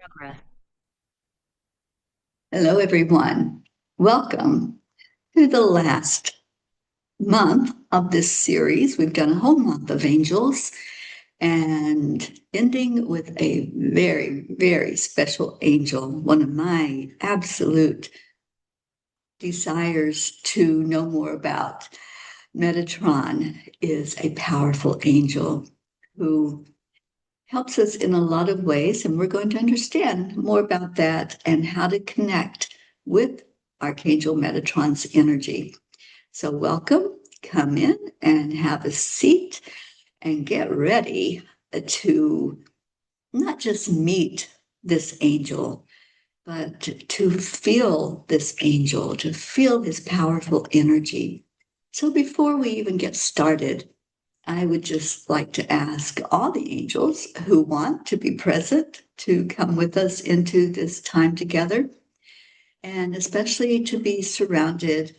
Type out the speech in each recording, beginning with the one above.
Progress. Hello, everyone. Welcome to the last month of this series. We've done a whole month of angels and ending with a very, very special angel. One of my absolute desires to know more about. Metatron is a powerful angel who helps us in a lot of ways, and we're going to understand more about that and how to connect with Archangel Metatron's energy. So, welcome, come in and have a seat and get ready to not just meet this angel, but to feel this angel, to feel his powerful energy. So, before we even get started, I would just like to ask all the angels who want to be present to come with us into this time together, and especially to be surrounded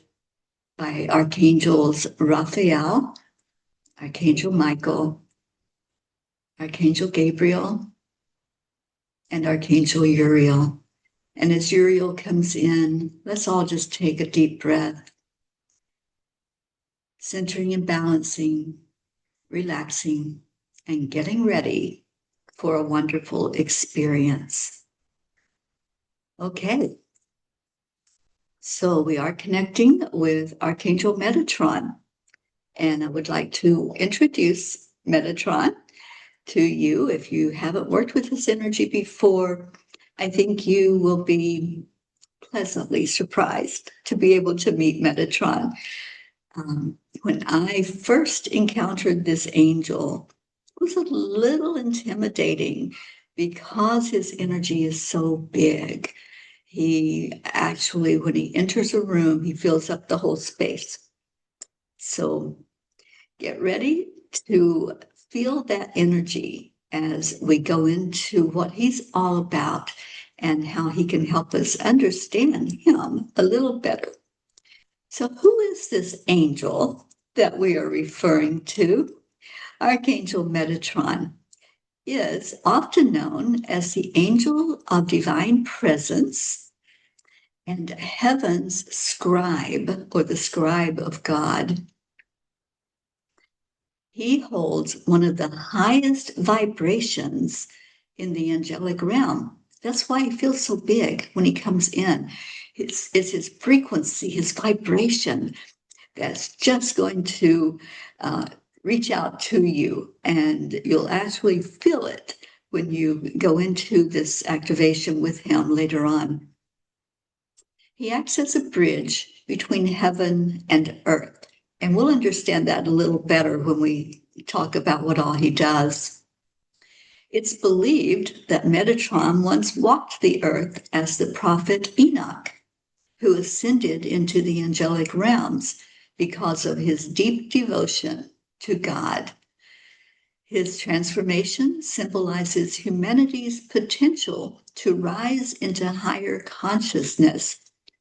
by Archangels Raphael, Archangel Michael, Archangel Gabriel, and Archangel Uriel. And as Uriel comes in, let's all just take a deep breath, centering and balancing, relaxing, and getting ready for a wonderful experience. Okay, so we are connecting with Archangel Metatron, and I would like to introduce Metatron to you. If you haven't worked with this energy before, I think you will be pleasantly surprised to be able to meet Metatron. When I first encountered this angel, it was a little intimidating because his energy is so big. He actually, when he enters a room, he fills up the whole space. So get ready to feel that energy as we go into what he's all about and how he can help us understand him a little better. So, who is this angel that we are referring to? Archangel Metatron is often known as the angel of divine presence and heaven's scribe, or the scribe of God. He holds one of the highest vibrations in the angelic realm. That's why he feels so big when he comes in. It's his frequency, his vibration that's just going to reach out to you, and you'll actually feel it when you go into this activation with him later on. He acts as a bridge between heaven and earth, and we'll understand that a little better when we talk about what all he does. It's believed that Metatron once walked the earth as the prophet Enoch, who ascended into the angelic realms because of his deep devotion to God. His transformation symbolizes humanity's potential to rise into higher consciousness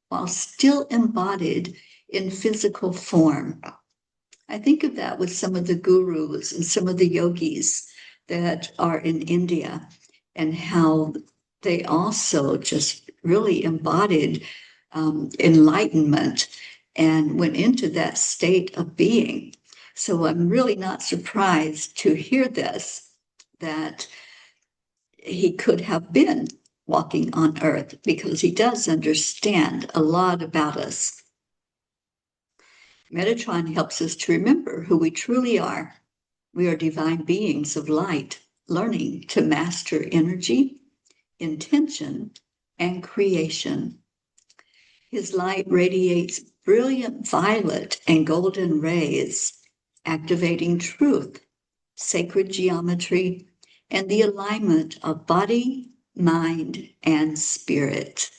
while still embodied in physical form. I think of that with some of the gurus and some of the yogis that are in India, and how they also just really embodied enlightenment and went into that state of being. So I'm really not surprised to hear this, that he could have been walking on earth, because he does understand a lot about us. Metatron helps us to remember who we truly are. We are divine beings of light, learning to master energy, intention, and creation. His light radiates brilliant violet and golden rays, activating truth, sacred geometry, and the alignment of body, mind, and spirit.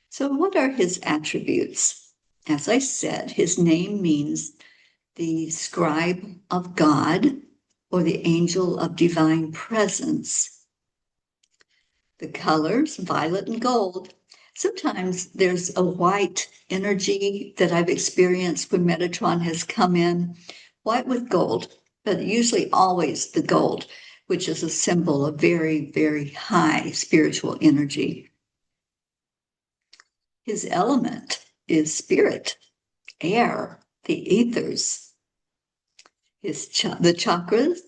So, what are his attributes? As I said, his name means the scribe of God, or the angel of divine presence. The colors, violet and gold. Sometimes there's a white energy that I've experienced when Metatron has come in, white with gold, but usually always the gold. which is a symbol of very, very high spiritual energy. His element is spirit, air, the ethers. The chakras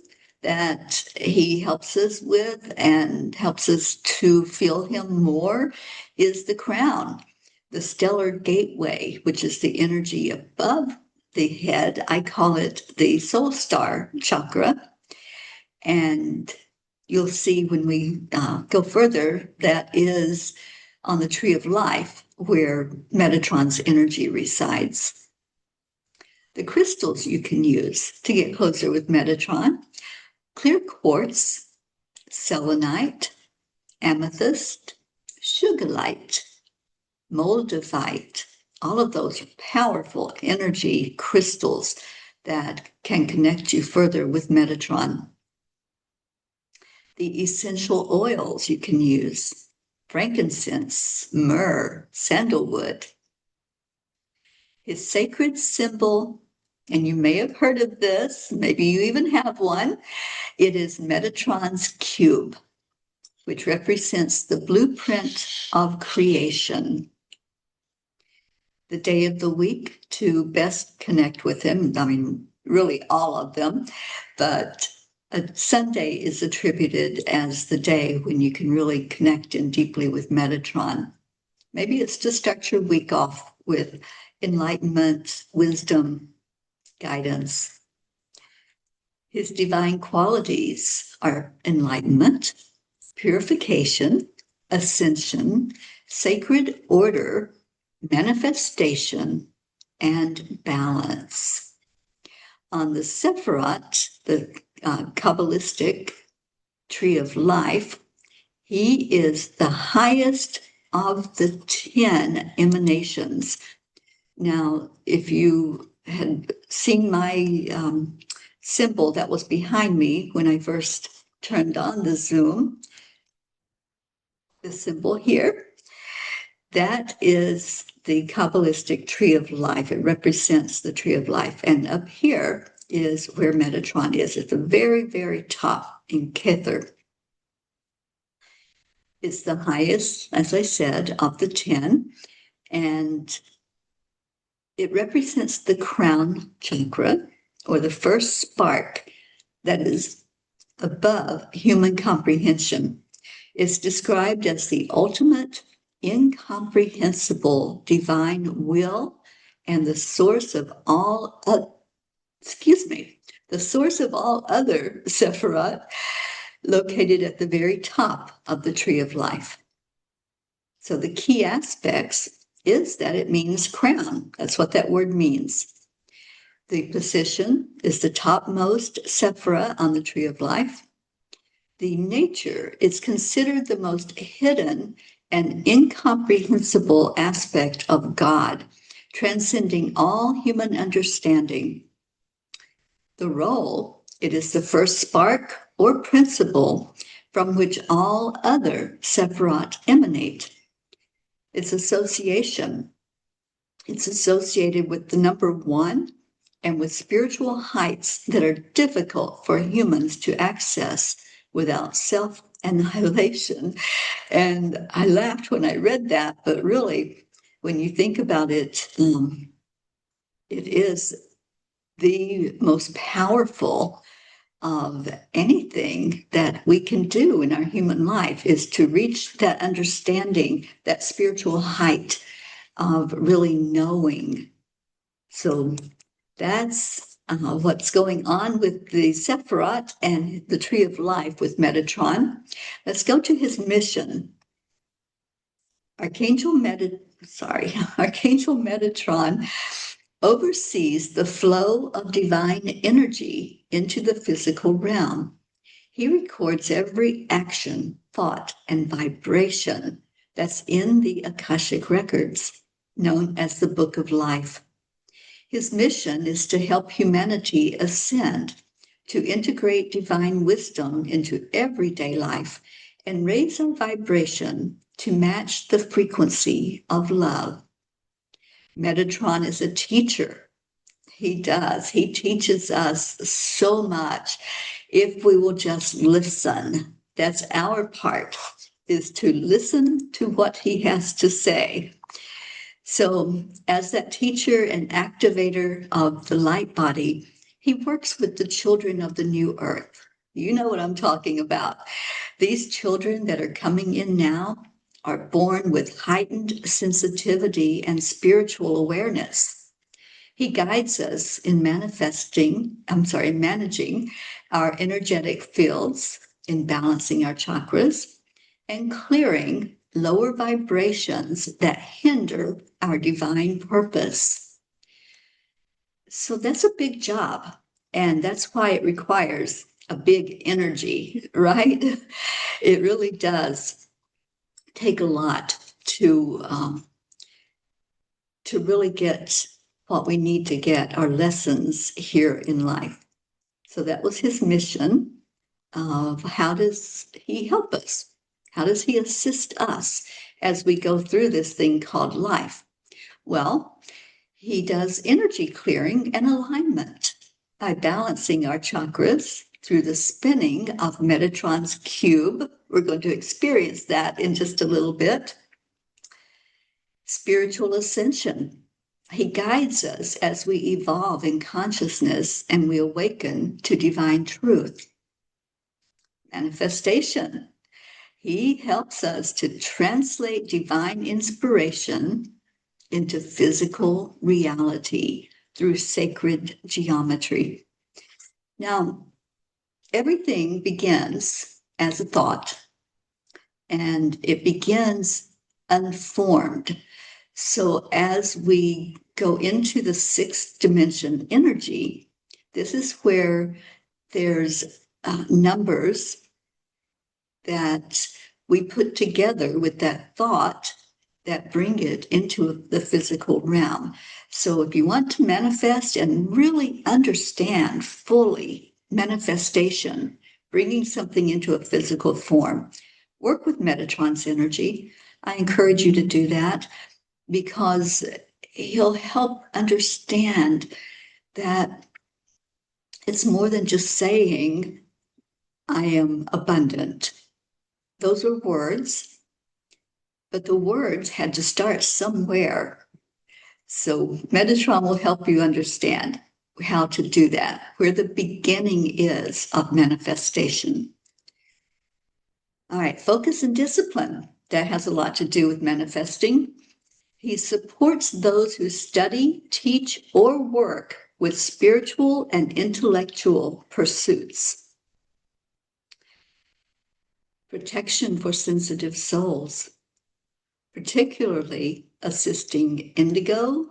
that he helps us with and helps us to feel him more is the crown, the stellar gateway, which is the energy above the head. I call it the soul star chakra. And you'll see when we go further, that is on the tree of life where Metatron's energy resides. The crystals you can use to get closer with Metatron: clear quartz, selenite, amethyst, sugilite, moldavite. All of those are powerful energy crystals that can connect you further with Metatron. The essential oils you can use: frankincense, myrrh, sandalwood. His sacred symbol, and you may have heard of this, maybe you even have one, it is Metatron's cube, which represents the blueprint of creation. The day of the week to best connect with him, I mean, really all of them, but Sunday is attributed as the day when you can really connect in deeply with Metatron. Maybe it's to start your week off with enlightenment, wisdom, guidance. His divine qualities are enlightenment, purification, ascension, sacred order, manifestation, and balance. On the Sephirot, the Kabbalistic tree of life, he is the highest of the 10 emanations. Now, if you had seen my symbol that was behind me when I first turned on the Zoom, the symbol here, that is the Kabbalistic tree of life. It represents the tree of life. And up here is where Metatron is, at the very, very top in Kether. It's the highest, as I said, of the 10. And it represents the crown chakra, or the first spark that is above human comprehension. It's described as the ultimate incomprehensible divine will and the source of all other Sephirot, located at the very top of the tree of life. So the key aspects is that it means crown. That's what that word means. The position is the topmost Sephirah on the tree of life. The nature is considered the most hidden and incomprehensible aspect of God, transcending all human understanding. The role, it is the first spark or principle from which all other Sephirot emanate. Its association, it's associated with the number 1 and with spiritual heights that are difficult for humans to access without self-annihilation. And I laughed when I read that, but really, when you think about it, it is the most powerful of anything that we can do in our human life, is to reach that understanding, that spiritual height of really knowing. So that's what's going on with the Sephirot and the Tree of Life with Metatron. Let's go to his mission. Archangel Metatron oversees the flow of divine energy into the physical realm. He records every action, thought, and vibration that's in the Akashic records, known as the Book of Life. His mission is to help humanity ascend, to integrate divine wisdom into everyday life, and raise our vibration to match the frequency of love. Metatron is a teacher. He teaches us so much. if we will just listen. That's our part, is to listen to what he has to say. So as that teacher and activator of the light body, he works with the children of the new earth. You know what I'm talking about. These children that are coming in now are born with heightened sensitivity and spiritual awareness. He guides us in managing our energetic fields, in balancing our chakras, and clearing lower vibrations that hinder our divine purpose. So that's a big job, and that's why it requires a big energy, right? It really does take a lot to really get what we need to get, our lessons here in life. So that was his mission of how does he help us? How does he assist us as we go through this thing called life? Well, he does energy clearing and alignment by balancing our chakras through the spinning of Metatron's cube. We're going to experience that in just a little bit. Spiritual ascension. He guides us as we evolve in consciousness and we awaken to divine truth. Manifestation. He helps us to translate divine inspiration into physical reality through sacred geometry. Now, everything begins as a thought, and it begins unformed. So as we go into the sixth dimension energy, this is where there's numbers that we put together with that thought that bring it into the physical realm. So if you want to manifest and really understand fully manifestation, bringing something into a physical form, work with Metatron's energy. I encourage you to do that because he'll help understand that it's more than just saying, I am abundant. Those are words, but the words had to start somewhere. So Metatron will help you understand how to do that, where the beginning is of manifestation. All right, focus and discipline. That has a lot to do with manifesting. He supports those who study, teach, or work with spiritual and intellectual pursuits. Protection for sensitive souls, particularly assisting indigo,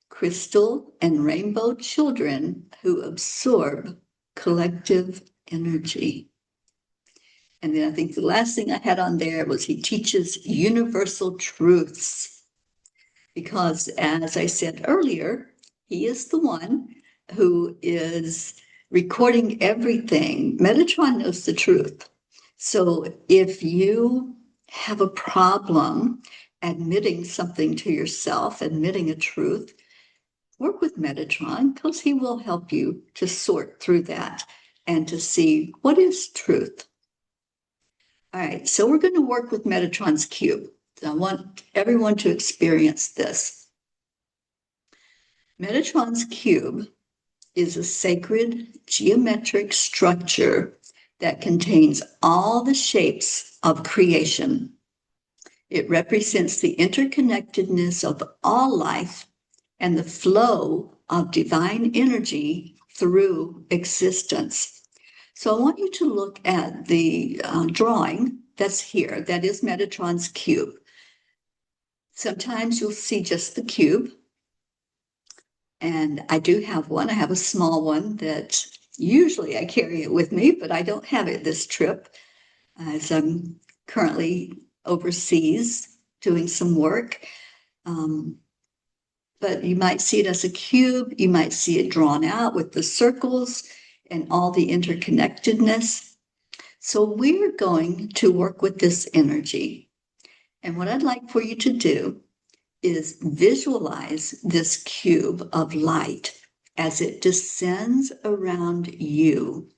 crystal, and rainbow children who absorb collective energy. And then I think the last thing I had on there was he teaches universal truths. Because as I said earlier, he is the one who is recording everything. Metatron knows the truth. So if you have a problem admitting something to yourself, admitting a truth, work with Metatron because he will help you to sort through that and to see what is truth. All right, so we're going to work with Metatron's cube. I want everyone to experience this. Metatron's cube is a sacred geometric structure that contains all the shapes of creation. It represents the interconnectedness of all life and the flow of divine energy through existence. So I want you to look at the drawing that's here. That is Metatron's cube. Sometimes you'll see just the cube. And I do have one. I have a small one that usually I carry it with me, but I don't have it this trip as I'm currently overseas doing some work. But you might see it as a cube. You might see it drawn out with the circles and all the interconnectedness. So we're going to work with this energy. And what I'd like for you to do is visualize this cube of light as it descends around you.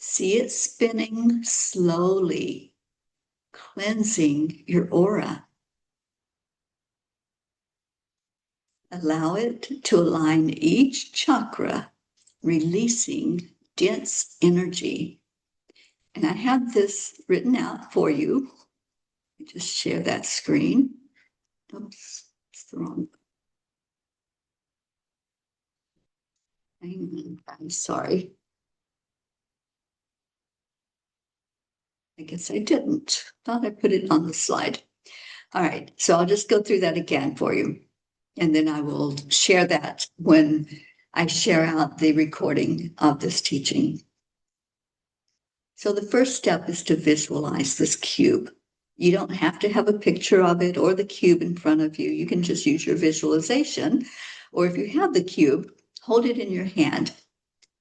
See it spinning slowly, cleansing your aura. Allow it to align each chakra, releasing dense energy. And I have this written out for you. Just share that screen. Oops, it's the wrong. I'm sorry. I guess I didn't. Thought I put it on the slide. All right, so I'll just go through that again for you. And then I will share that when I share out the recording of this teaching. So the first step is to visualize this cube. You don't have to have a picture of it or the cube in front of you. You can just use your visualization. Or if you have the cube, hold it in your hand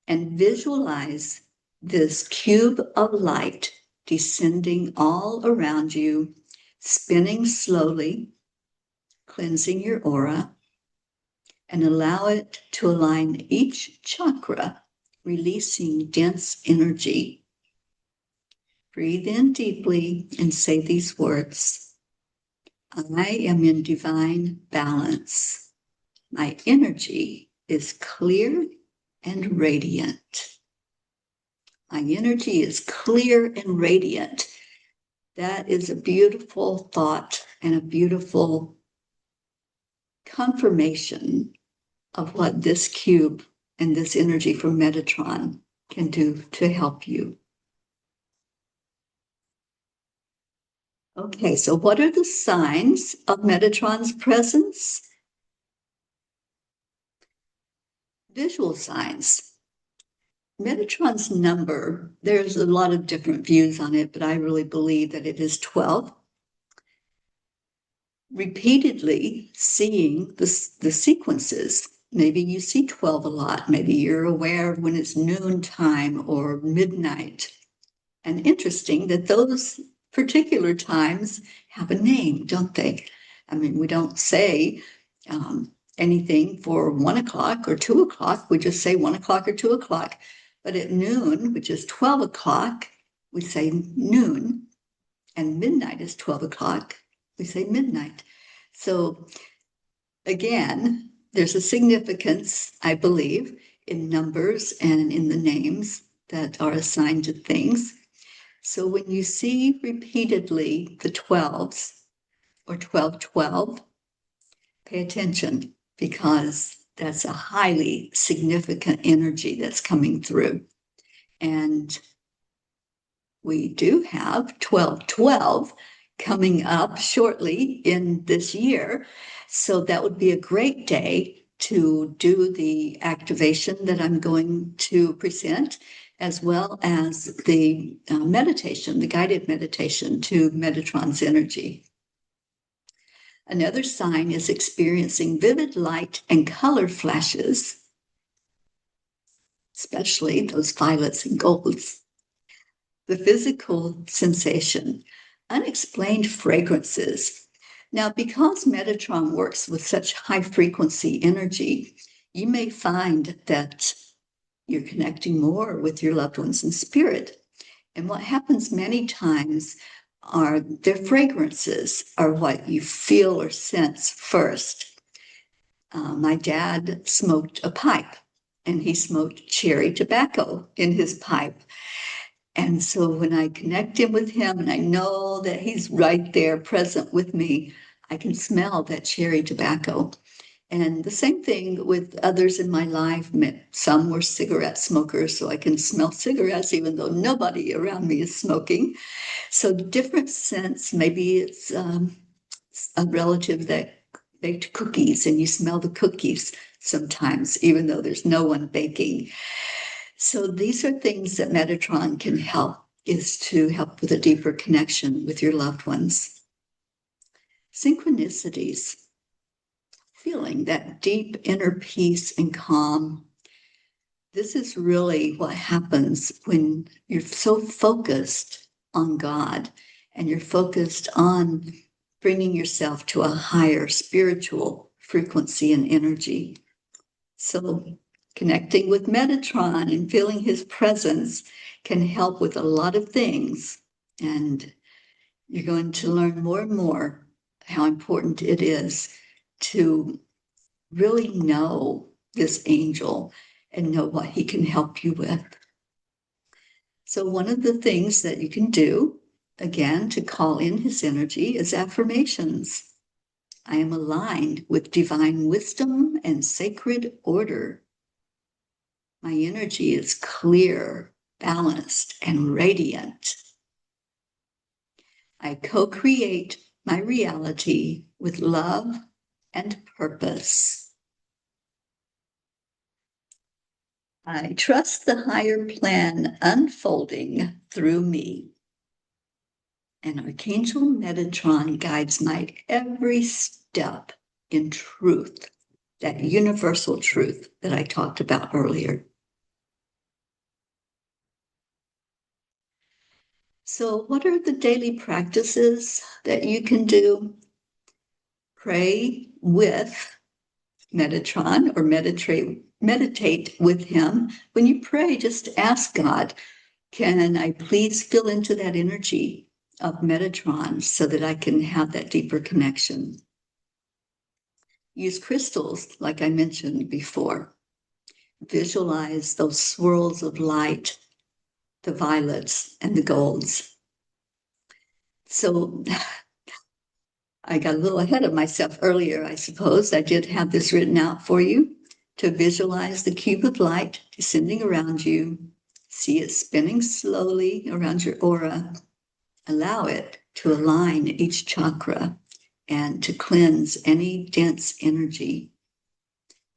and visualize this cube of light descending all around you, spinning slowly, cleansing your aura, and allow it to align each chakra, releasing dense energy. Breathe in deeply and say these words. I am in divine balance. My energy is clear and radiant. My energy is clear and radiant. That is a beautiful thought and a beautiful confirmation of what this cube and this energy from Metatron can do to help you. Okay, so what are the signs of Metatron's presence? Visual signs. Metatron's number, there's a lot of different views on it, but I really believe that it is 12. Repeatedly seeing the sequences. Maybe you see 12 a lot. Maybe you're aware of when it's noontime or midnight. And interesting that those particular times have a name, don't they? I mean, we don't say anything for 1 o'clock or 2 o'clock. We just say 1 o'clock or 2 o'clock. But at noon, which is 12 o'clock, we say noon. And midnight is 12 o'clock. We say midnight. So again, there's a significance, I believe, in numbers and in the names that are assigned to things. So when you see repeatedly the 12s or 1212, pay attention, because that's a highly significant energy that's coming through. And we do have 1212 coming up shortly in this year. So that would be a great day to do the activation that I'm going to present, as well as the meditation, the guided meditation to Metatron's energy. Another sign is experiencing vivid light and color flashes, especially those violets and golds. The physical sensation, unexplained fragrances. Now, because Metatron works with such high frequency energy, you may find that you're connecting more with your loved ones in spirit. And what happens many times are their fragrances are what you feel or sense first. My dad smoked a pipe, and he smoked cherry tobacco in his pipe. And so when I connect in with him and I know that he's right there present with me, I can smell that cherry tobacco. And the same thing with others in my life. Some were cigarette smokers, so I can smell cigarettes even though nobody around me is smoking. So different scents. Maybe it's a relative that baked cookies and you smell the cookies sometimes, even though there's no one baking. So these are things that Metatron can help, is to help with a deeper connection with your loved ones. Synchronicities, feeling that deep inner peace and calm. This is really what happens when you're so focused on God and you're focused on bringing yourself to a higher spiritual frequency and energy. So Connecting with Metatron and feeling his presence can help with a lot of things. And you're going to learn more and more how important it is to really know this angel and know what he can help you with. So one of the things that you can do, again, to call in his energy is affirmations. I am aligned with divine wisdom and sacred order. My energy is clear, balanced, and radiant. I co-create my reality with love and purpose. I trust the higher plan unfolding through me. And Archangel Metatron guides my every step in truth, that universal truth that I talked about earlier. So, what are the daily practices that you can do? Pray with Metatron or meditate with him. When you pray, just ask God, can I please fill into that energy of Metatron so that I can have that deeper connection? Use crystals, like I mentioned before. Visualize those swirls of light, the violets and the golds. So I got a little ahead of myself earlier, I suppose. I did have this written out for you to visualize the cube of light descending around you. See it spinning slowly around your aura. Allow it to align each chakra and to cleanse any dense energy.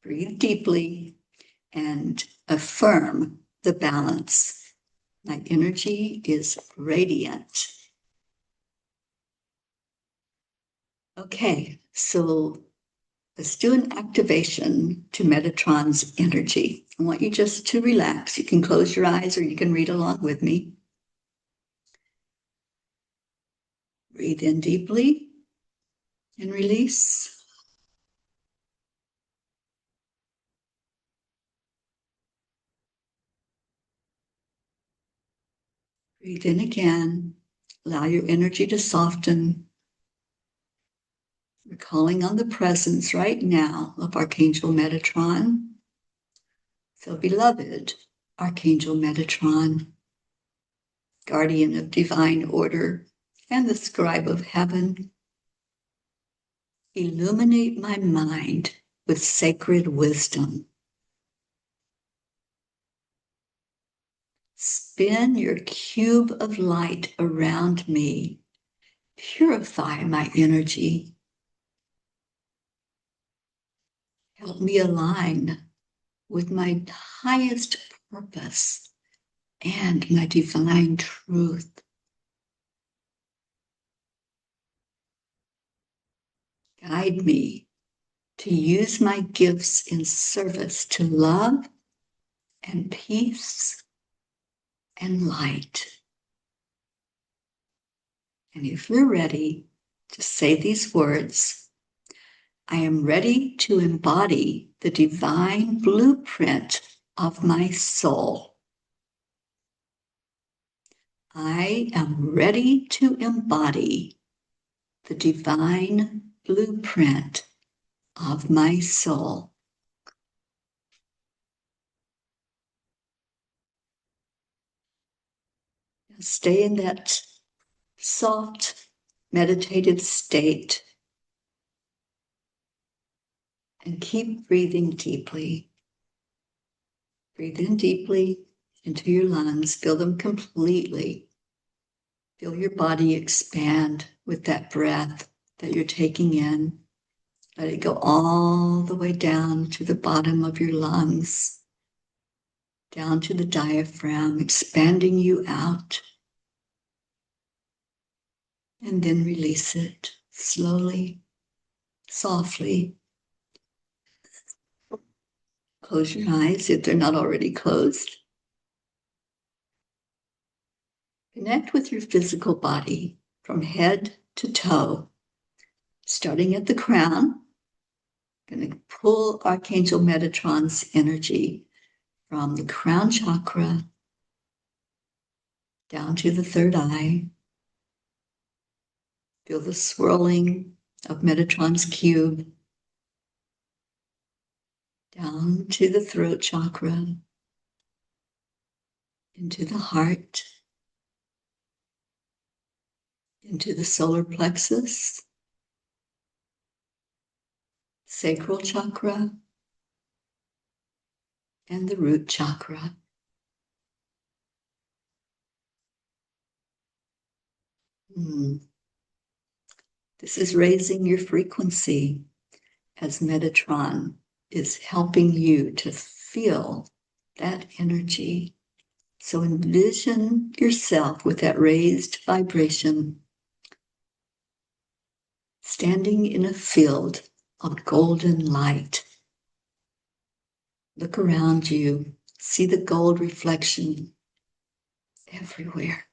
Breathe deeply and affirm the balance. My energy is radiant. Okay, so let's do an activation to Metatron's energy. I want you just to relax. You can close your eyes or you can read along with me. Breathe in deeply and release. Breathe in again. Allow your energy to soften. We're calling on the presence right now of Archangel Metatron. So, beloved Archangel Metatron, guardian of divine order and the scribe of heaven, illuminate my mind with sacred wisdom. Spin your cube of light around me. Purify my energy. Help me align with my highest purpose and my divine truth. Guide me to use my gifts in service to love and peace and light. And if you're ready, just say these words. I am ready to embody the divine blueprint of my soul. I am ready to embody the divine blueprint of my soul. Stay in that soft, meditative state and keep breathing deeply. Breathe in deeply into your lungs, fill them completely. Feel your body expand with that breath that you're taking in. Let it go all the way down to the bottom of your lungs, down to the diaphragm, expanding you out. And then release it slowly, softly. Close your eyes if they're not already closed. Connect with your physical body from head to toe, starting at the crown, Going to pull Archangel Metatron's energy from the crown chakra down to the third eye. Feel the swirling of Metatron's cube down to the throat chakra, into the heart, into the solar plexus, sacral chakra, and the root chakra. This is raising your frequency as Metatron is helping you to feel that energy. So envision yourself with that raised vibration, standing in a field of golden light. Look around you, see the gold reflection everywhere.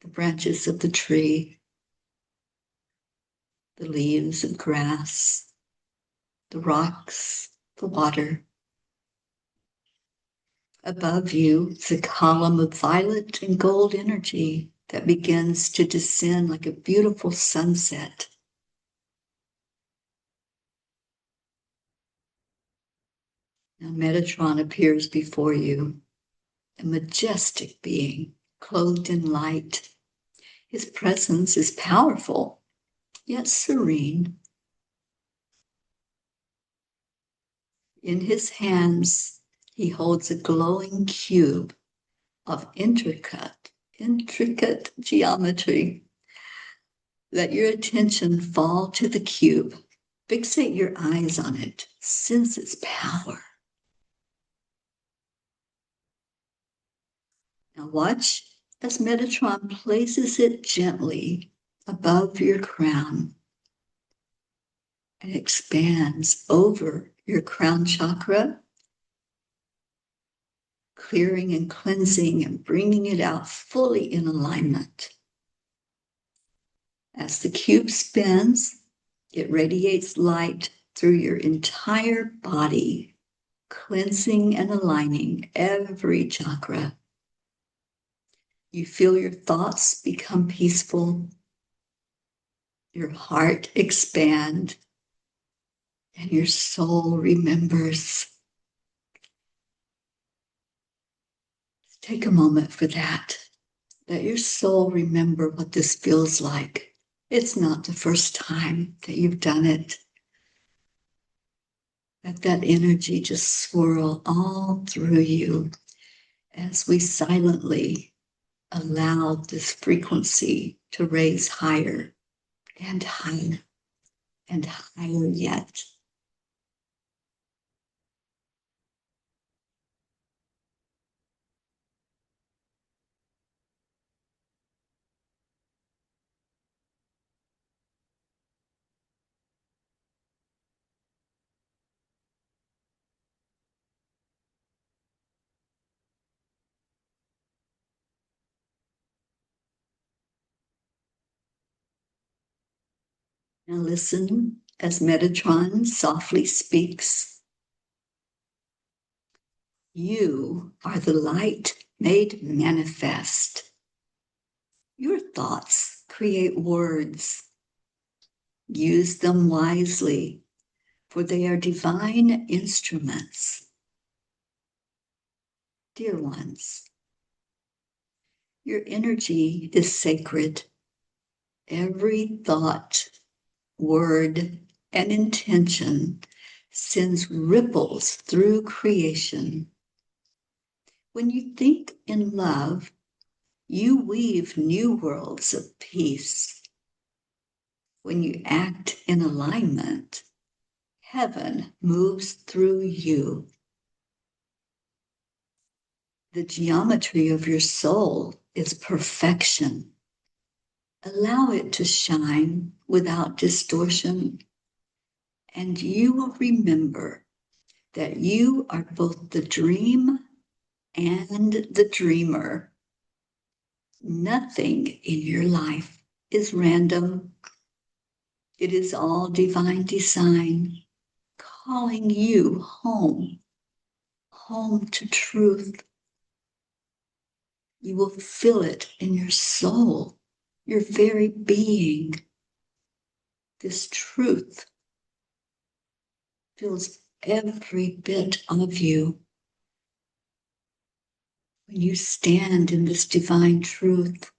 The branches of the tree, the leaves of grass, the rocks, the water. Above you is a column of violet and gold energy that begins to descend like a beautiful sunset. Now Metatron appears before you, a majestic being clothed in light. His presence is powerful, yet serene. In his hands, he holds a glowing cube of intricate geometry. Let your attention fall to the cube. Fixate your eyes on it. Sense its power. Now watch as Metatron places it gently above your crown and expands over your crown chakra, clearing and cleansing and bringing it out fully in alignment. As the cube spins, it radiates light through your entire body, cleansing and aligning every chakra. You feel your thoughts become peaceful, your heart expand, and your soul remembers. Take a moment for that. Let your soul remember what this feels like. It's not the first time that you've done it. Let that energy just swirl all through you as we silently allow this frequency to raise higher and higher and higher yet. Now listen as Metatron softly speaks. You are the light made manifest. Your thoughts create words. Use them wisely, for they are divine instruments. Dear ones, your energy is sacred. Every thought, word, and intention sends ripples through creation. When you think in love, you weave new worlds of peace. When you act in alignment, heaven moves through you. The geometry of your soul is perfection. Allow it to shine without distortion, and you will remember that you are both the dream and the dreamer. Nothing in your life is random. It is all divine design, calling you home, home to truth. You will feel it in your soul, your very being. This truth fills every bit of you. When you stand in this divine truth,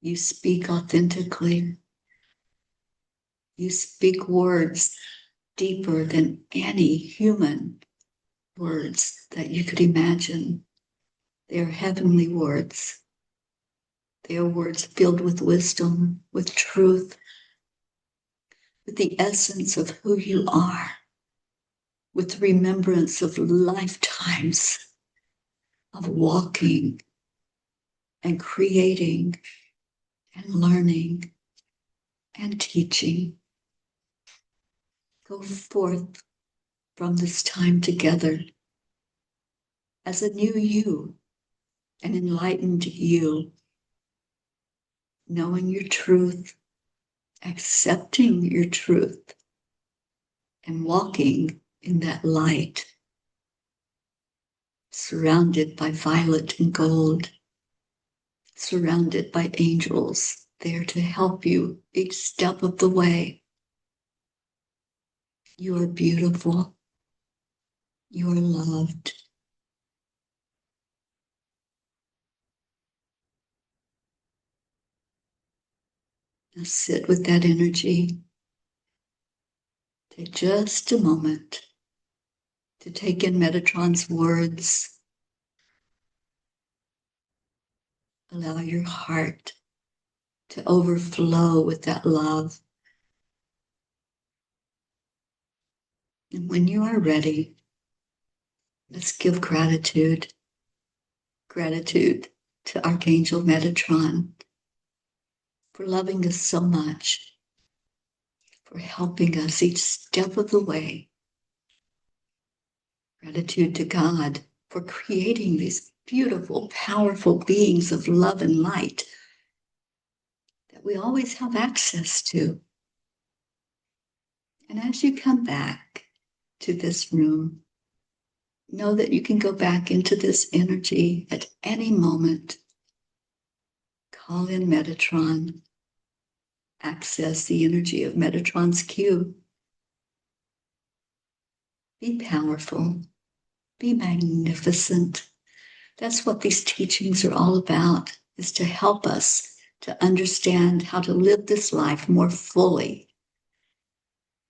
you speak authentically. You speak words deeper than any human words that you could imagine. They are heavenly words. They are words filled with wisdom, with truth, with the essence of who you are, with the remembrance of lifetimes of walking and creating and learning and teaching. Go forth from this time together as a new you, an enlightened you, knowing your truth, accepting your truth, and walking in that light, surrounded by violet and gold, surrounded by angels there to help you each step of the way. You are beautiful. You are loved. Now sit with that energy. Take just a moment to take in Metatron's words. Allow your heart to overflow with that love. And when you are ready, let's give gratitude. Gratitude to Archangel Metatron for loving us so much, for helping us each step of the way. Gratitude to God for creating these beautiful, powerful beings of love and light that we always have access to. And as you come back to this room, know that you can go back into this energy at any moment. Call in Metatron. Access the energy of Metatron's cube. Be powerful. Be magnificent. That's what these teachings are all about, is to help us to understand how to live this life more fully.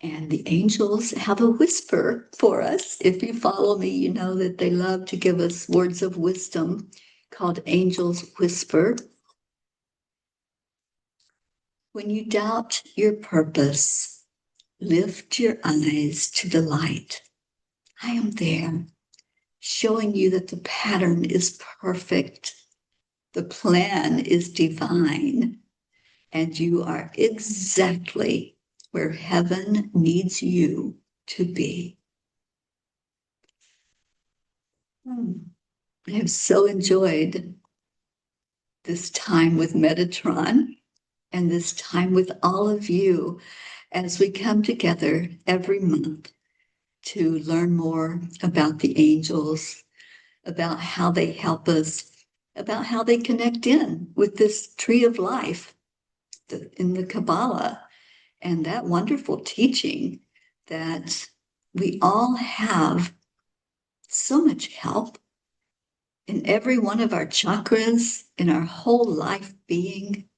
And the angels have a whisper for us. If you follow me, you know that they love to give us words of wisdom called Angel's Whisper. When you doubt your purpose, lift your eyes to the light. I am there, showing you that the pattern is perfect. The plan is divine, and you are exactly where heaven needs you to be. I have so enjoyed this time with Metatron and this time with all of you as we come together every month to learn more about the angels, about how they help us, about how they connect in with this tree of life in the Kabbalah, and that wonderful teaching that we all have so much help in every one of our chakras, in our whole life being.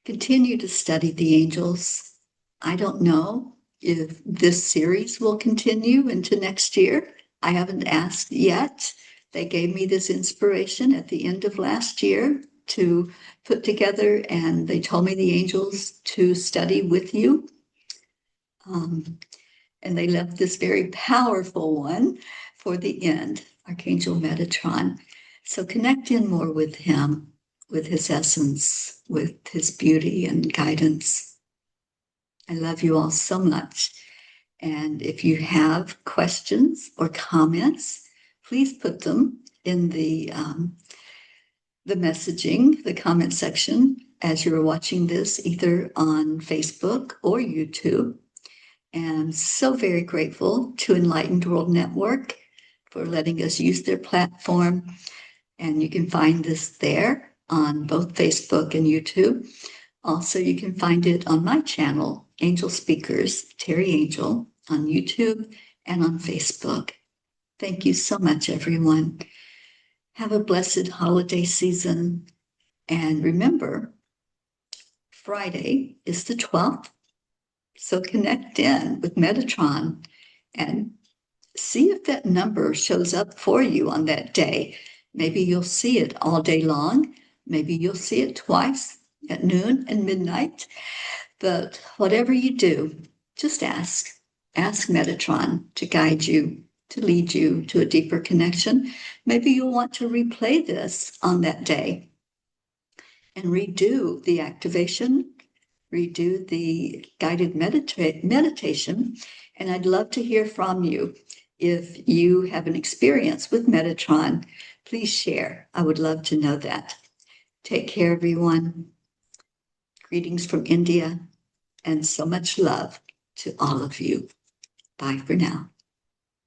Continue to study the angels. I don't know if this series will continue into next year. I haven't asked yet. They gave me this inspiration at the end of last year to put together, and they told me the angels to study with you. And they left this very powerful one for the end, Archangel Metatron. So connect in more with him, with his essence, with his beauty and guidance. I love you all so much. And if you have questions or comments, please put them in the messaging, the comment section as you're watching this, either on Facebook or YouTube. And I'm so very grateful to Enlightened World Network for letting us use their platform. And you can find this there on both Facebook and YouTube. Also, you can find it on my channel, Angel Speakers, Terry Angel, on YouTube and on Facebook. Thank you so much, everyone. Have a blessed holiday season. And remember, Friday is the 12th. So connect in with Metatron and see if that number shows up for you on that day. Maybe you'll see it all day long. Maybe you'll see it twice at noon and midnight. But whatever you do, just ask. Ask Metatron to guide you, to lead you to a deeper connection. Maybe you'll want to replay this on that day and redo the activation, redo the guided meditation. And I'd love to hear from you. If you have an experience with Metatron, please share. I would love to know that. Take care, everyone. Greetings from India, and so much love to all of you. Bye for now.